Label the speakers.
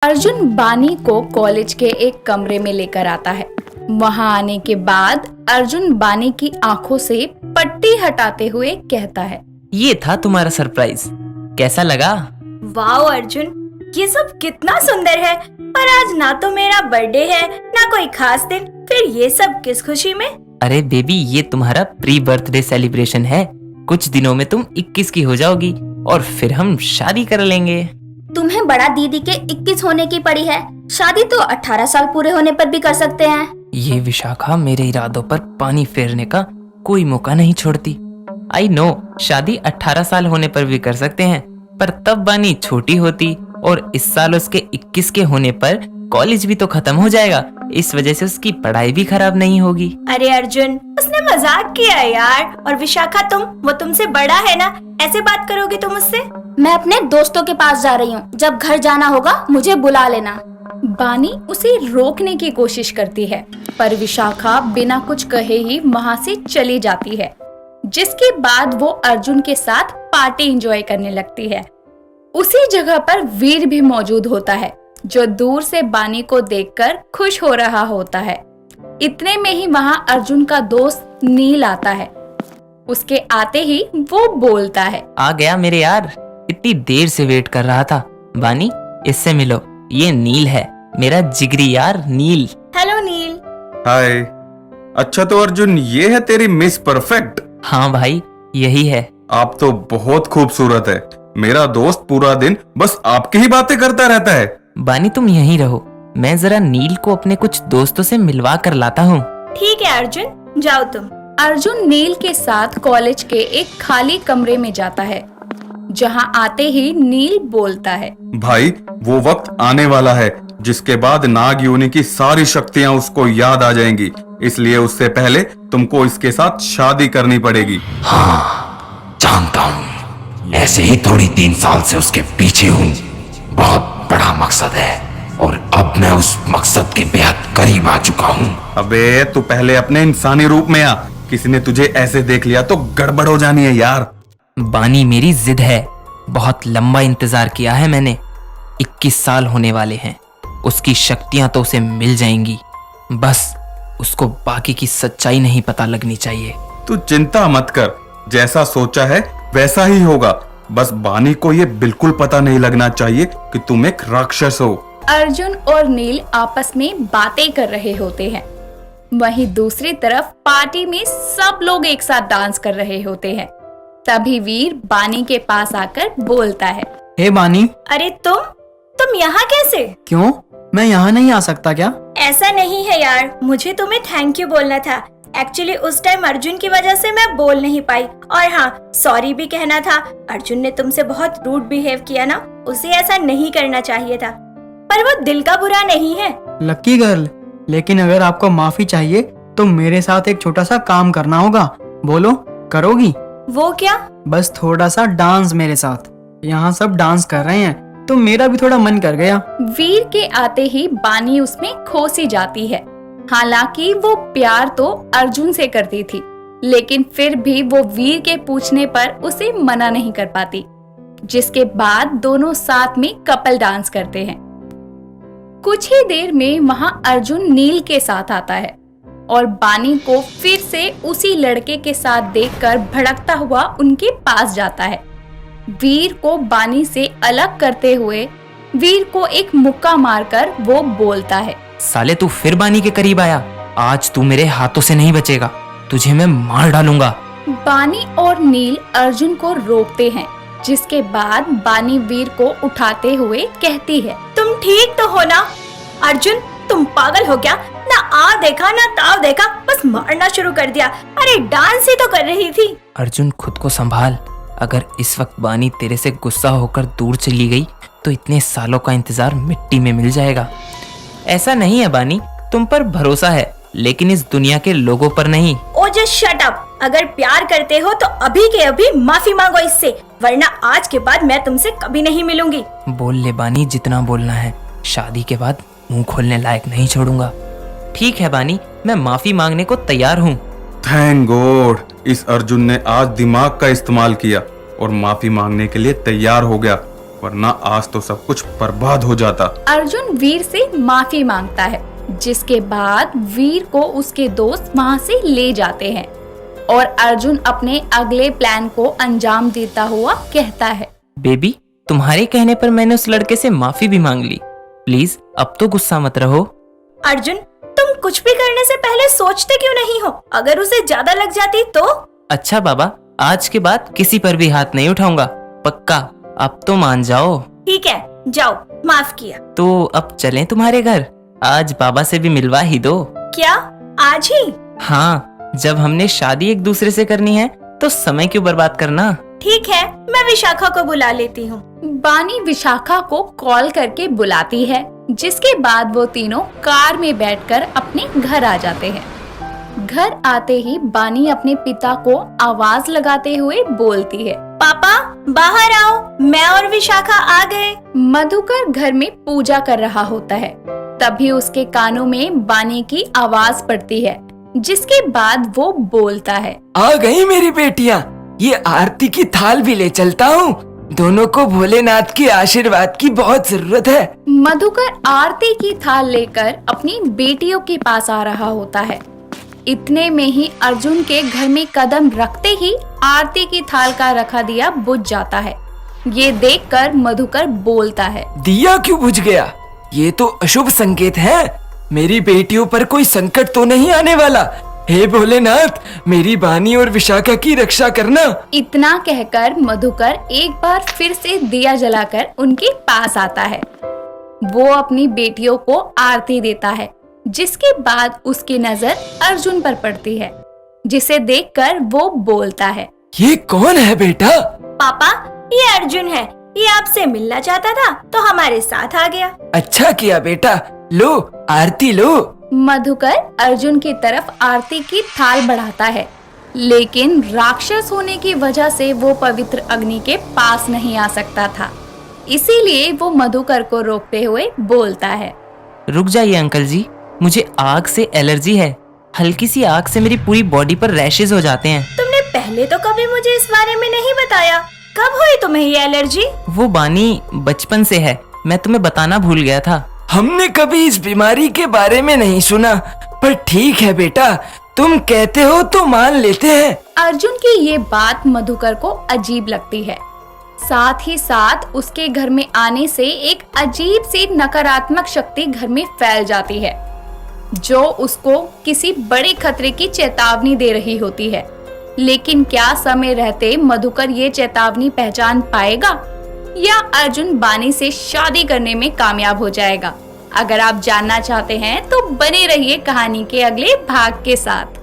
Speaker 1: अर्जुन बानी को कॉलेज के एक कमरे में लेकर आता है। वहां आने के बाद अर्जुन बानी की आंखों से पट्टी हटाते हुए कहता है,
Speaker 2: ये था तुम्हारा सरप्राइज, कैसा लगा?
Speaker 3: वाओ अर्जुन, ये सब कितना सुंदर है। पर आज ना तो मेरा बर्थडे है ना कोई खास दिन, फिर ये सब किस खुशी में?
Speaker 2: अरे बेबी, ये तुम्हारा प्री बर्थडे सेलिब्रेशन है। कुछ दिनों में तुम 21 की हो जाओगी और फिर हम शादी कर लेंगे।
Speaker 3: तुम्हें बड़ा दीदी के 21 होने की पड़ी है, शादी तो 18 साल पूरे होने पर भी कर सकते हैं।
Speaker 2: ये विशाखा मेरे इरादों पर पानी फेरने का कोई मौका नहीं छोड़ती। आई नो, शादी 18 साल होने पर भी कर सकते हैं, पर तब बानी छोटी होती और इस साल उसके 21 के होने पर कॉलेज भी तो खत्म हो जाएगा। इस वजह से उसकी पढ़ाई भी खराब नहीं होगी।
Speaker 3: अरे अर्जुन, उसने मजाक किया यार। और विशाखा वो तुमसे बड़ा है ना, ऐसे बात करोगे तुम उससे? मैं अपने दोस्तों के पास जा रही हूँ, जब घर जाना होगा मुझे बुला लेना।
Speaker 1: बानी उसे रोकने की कोशिश करती है, पर विशाखा बिना कुछ कहे ही वहां से चली जाती है, जिसके बाद वो अर्जुन के साथ पार्टी एंजॉय करने लगती है। उसी जगह पर वीर भी मौजूद होता है, जो दूर से बानी को देखकर खुश हो रहा होता है। इतने में ही वहां अर्जुन का दोस्त नील आता है। उसके आते ही वो बोलता है,
Speaker 2: आ गया मेरे यार, इतनी देर से वेट कर रहा था। बानी, इससे मिलो, ये नील है, मेरा जिगरी यार नील।
Speaker 3: हेलो नील।
Speaker 4: हाय। अच्छा तो अर्जुन, ये है तेरी मिस परफेक्ट?
Speaker 2: हाँ भाई, यही है।
Speaker 4: आप तो बहुत खूबसूरत है। मेरा दोस्त पूरा दिन बस आपकी ही बातें करता रहता है।
Speaker 2: बानी, तुम यहीं रहो, मैं जरा नील को अपने कुछ दोस्तों से मिलवा कर लाता हूँ।
Speaker 3: ठीक है अर्जुन, जाओ तुम।
Speaker 1: अर्जुन नील के साथ कॉलेज के एक खाली कमरे में जाता है, जहां आते ही नील बोलता है,
Speaker 4: भाई, वो वक्त आने वाला है जिसके बाद नाग योनि की सारी शक्तियां उसको याद आ जाएंगी, इसलिए उससे पहले तुमको इसके साथ शादी करनी पड़ेगी।
Speaker 5: हाँ, जानता हूँ, ऐसे ही थोड़ी 3 साल से उसके पीछे हूँ। बहुत बड़ा मकसद है और अब मैं उस मकसद के बेहद करीब आ चुका हूँ।
Speaker 4: अबे तू पहले अपने इंसानी रूप में आ, किसी ने तुझे ऐसे देख लिया तो गड़बड़ हो जानी है यार।
Speaker 2: बानी, मेरी जिद है, बहुत लंबा इंतजार किया है मैंने। 21 साल होने वाले हैं, उसकी शक्तियां तो उसे मिल जाएंगी, बस उसको बाकी की सच्चाई नहीं पता लगनी चाहिए।
Speaker 4: तू चिंता मत कर, जैसा सोचा है वैसा ही होगा। बस बानी को ये बिल्कुल पता नहीं लगना चाहिए कि तुम एक राक्षस हो।
Speaker 1: अर्जुन और नील आपस में बातें कर रहे होते हैं। वहीं दूसरी तरफ पार्टी में सब लोग एक साथ डांस कर रहे होते हैं। तभी वीर बानी के पास आकर बोलता है,
Speaker 6: हे बानी।
Speaker 3: अरे तुम यहाँ कैसे?
Speaker 6: क्यों, मैं यहाँ नहीं आ सकता क्या?
Speaker 3: ऐसा नहीं है यार, मुझे तुम्हें थैंक यू बोलना था। एक्चुअली उस टाइम अर्जुन की वजह से मैं बोल नहीं पाई, और हाँ, सॉरी भी कहना था। अर्जुन ने तुमसे बहुत रूड बिहेव किया ना, उसे ऐसा नहीं करना चाहिए था, पर वो दिल का बुरा नहीं है।
Speaker 6: लकी गर्ल, लेकिन अगर आपको माफी चाहिए तो मेरे साथ एक छोटा सा काम करना होगा। बोलो, करोगी?
Speaker 3: वो क्या?
Speaker 6: बस थोड़ा सा डांस मेरे साथ। यहाँ सब डांस कर रहे हैं तो मेरा भी थोड़ा मन कर गया।
Speaker 1: वीर के आते ही बानी उसमें खो सी जाती है। हालांकि वो प्यार तो अर्जुन से करती थी, लेकिन फिर भी वो वीर के पूछने पर उसे मना नहीं कर पाती, जिसके बाद दोनों साथ में कपल डांस करते हैं। कुछ ही देर में वहां अर्जुन नील के साथ आता है और बानी को फिर से उसी लड़के के साथ देखकर भड़कता हुआ उनके पास जाता है। वीर को बानी से अलग करते हुए वीर को एक मुक्का मारकर वो बोलता है,
Speaker 2: साले तू फिर बानी के करीब आया, आज तू मेरे हाथों से नहीं बचेगा, तुझे मैं मार डालूंगा।
Speaker 1: बानी और नील अर्जुन को रोकते हैं, जिसके बाद बानी वीर को उठाते हुए कहती है,
Speaker 3: तुम ठीक तो हो ना? अर्जुन, तुम पागल हो क्या? ना आ देखा ना ताव देखा, बस मारना शुरू कर दिया। अरे डांस ही तो कर रही थी।
Speaker 2: अर्जुन, खुद को संभाल, अगर इस वक्त बानी तेरे से गुस्सा होकर दूर चली गई तो इतने सालों का इंतजार मिट्टी में मिल जाएगा। ऐसा नहीं है बानी, तुम पर भरोसा है, लेकिन इस दुनिया के लोगों पर नहीं।
Speaker 3: ओ जस्ट शट अप। अगर प्यार करते हो तो अभी के अभी माफी मांगो इससे, वरना आज के बाद मैं तुमसे कभी नहीं मिलूंगी।
Speaker 2: बोल ले बानी, जितना बोलना है, शादी के बाद मुंह खोलने लायक नहीं छोड़ूंगा। ठीक है बानी, मैं माफी मांगने को तैयार हूँ।
Speaker 4: थैंक गॉड, इस अर्जुन ने आज दिमाग का इस्तेमाल किया और माफी मांगने के लिए तैयार हो गया। वरना आज तो सब कुछ बर्बाद हो जाता।
Speaker 1: अर्जुन वीर से माफी मांगता है, जिसके बाद वीर को उसके दोस्त वहाँ से ले जाते हैं और अर्जुन अपने अगले प्लान को अंजाम देता हुआ कहता है,
Speaker 2: बेबी, तुम्हारे कहने पर मैंने उस लड़के से माफी भी मांग ली। प्लीज अब तो गुस्सा मत रहो।
Speaker 3: अर्जुन, तुम कुछ भी करने से पहले सोचते क्यों नहीं हो? अगर उसे ज्यादा लग जाती तो?
Speaker 2: अच्छा बाबा, आज के बाद किसी पर भी हाथ नहीं उठाऊंगा, पक्का। अब तो मान जाओ।
Speaker 3: ठीक है, जाओ, माफ किया।
Speaker 2: तो अब चलें तुम्हारे घर? आज बाबा से भी मिलवा ही दो।
Speaker 3: क्या आज ही?
Speaker 2: हाँ, जब हमने शादी एक दूसरे से करनी है तो समय क्यों बर्बाद करना।
Speaker 3: ठीक है, मैं विशाखा को बुला लेती हूँ।
Speaker 1: बानी विशाखा को कॉल करके बुलाती है, जिसके बाद वो तीनों कार में बैठकर अपने घर आ जाते हैं। घर आते ही बानी अपने पिता को आवाज लगाते हुए बोलती है,
Speaker 3: पापा बाहर आओ, मैं और विशाखा आ गए।
Speaker 1: मधुकर घर में पूजा कर रहा होता है। तभी उसके कानों में बानी की आवाज पड़ती है, जिसके बाद वो बोलता है,
Speaker 7: आ गई मेरी बेटियां, ये आरती की थाल भी ले चलता हूँ। दोनों को भोलेनाथ के आशीर्वाद की बहुत जरूरत है।
Speaker 1: मधुकर आरती की थाल लेकर अपनी बेटियों के पास आ रहा होता है। इतने में ही अर्जुन के घर में कदम रखते ही आरती की थाल का रखा दिया बुझ जाता है। ये देखकर मधुकर बोलता है,
Speaker 7: दिया क्यों बुझ गया? ये तो अशुभ संकेत है। मेरी बेटियों पर कोई संकट तो नहीं आने वाला। हे भोलेनाथ, मेरी बानी और विशाखा की रक्षा करना।
Speaker 1: इतना कहकर मधुकर एक बार फिर से दिया जलाकर उनके पास आता है। वो अपनी बेटियों को आरती देता है, जिसके बाद उसकी नजर अर्जुन पर पड़ती है, जिसे देखकर वो बोलता है,
Speaker 7: ये कौन है बेटा?
Speaker 3: पापा, ये अर्जुन है। ये आपसे मिलना चाहता था तो हमारे साथ आ गया।
Speaker 7: अच्छा किया बेटा, लो आरती लो।
Speaker 1: मधुकर अर्जुन की तरफ आरती की थाल बढ़ाता है, लेकिन राक्षस होने की वजह से वो पवित्र अग्नि के पास नहीं आ सकता था। इसीलिए वो मधुकर को रोकते हुए बोलता है,
Speaker 2: रुक जाइए अंकल जी, मुझे आग से एलर्जी है। हल्की सी आग से मेरी पूरी बॉडी पर रैशेज हो जाते हैं।
Speaker 3: तुमने पहले तो कभी मुझे इस बारे में नहीं बताया। कब हुई तुम्हें ये एलर्जी?
Speaker 2: वो बानी बचपन से है, मैं तुम्हें बताना भूल गया था।
Speaker 7: हमने कभी इस बीमारी के बारे में नहीं सुना, पर ठीक है बेटा, तुम कहते हो तो मान लेते हैं।
Speaker 1: अर्जुन की ये बात मधुकर को अजीब लगती है। साथ ही साथ उसके घर में आने से एक अजीब सी नकारात्मक शक्ति घर में फैल जाती है, जो उसको किसी बड़े खतरे की चेतावनी दे रही होती है। लेकिन क्या समय रहते मधुकर ये चेतावनी पहचान पाएगा या अर्जुन बानी से शादी करने में कामयाब हो जाएगा? अगर आप जानना चाहते हैं तो बने रहिए कहानी के अगले भाग के साथ।